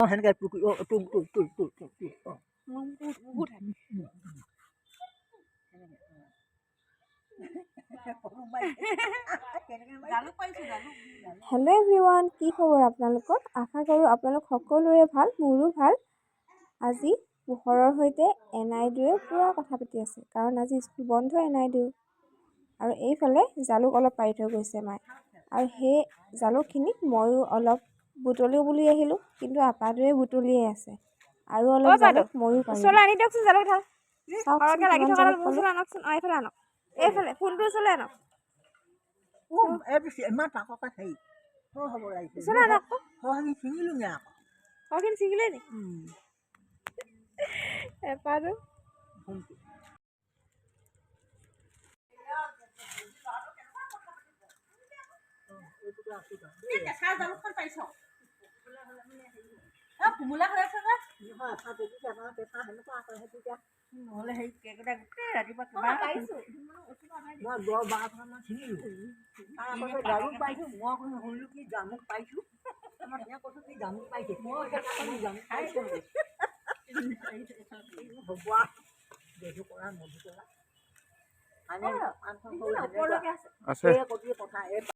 সেনেকৈ তুল তুল তুল তুল তুল তুল হেল্ল' এভৰিৱান, কি খবৰ আপোনালোকৰ? আশা কৰোঁ আপোনালোক সকলোৰে ভাল, মোৰো ভাল। আজি পোহৰৰ সৈতে এনাইদেউৱে পুৰা কথা পাতি আছে, কাৰণ আজি স্কুল বন্ধ এনাইদেউ। আৰু এইফালে জালুক অলপ পাৰি থৈ গৈছে মায়ে, আৰু সেই জালুকখিনি ময়ো অলপ বুটলিও বুলি আহিলোঁ, কিন্তু আপাদুৱে বুটলিয়ে আছে। আৰু অলপ জালুক ময়ো পাৰিম। ওচৰলৈ আনি দিয়কচোন জালুক ঢাল। চাওকচোন লাগি কিমান থকা জালুক মোৰ পালোঁ। ওচৰলৈ আনকচোন। এইফালে আনক, এইফালে ফোনটোৰ ওচৰলৈ আনক। ইমান তাককে হেৰি হ'ব লাগিছিল ওচৰলৈ আনক আকৌ। সৰহখিনি ছিঙিলোঁ নে আকৌ সৰহখিনি ছিঙিলে নি এপাতো? কোমোলা হৈ আছে যে নহ'লে সেই কেইকেইটা গোটেই ৰাতিপুৱা কিবা পাইছোঁ। মই 10-12খনমান ছিঙিলোঁ। তাৰপাছত জালুক পাইছোঁ। মই শুনিলোঁ কি জামুক পাইছোঁ। আমাৰ ধুনীয়া কৈছোঁ কি জামুক পাইছোঁ। মই জামুক পাইছোঁ হ'ব বেজু কৰা মধু কৰা আছে।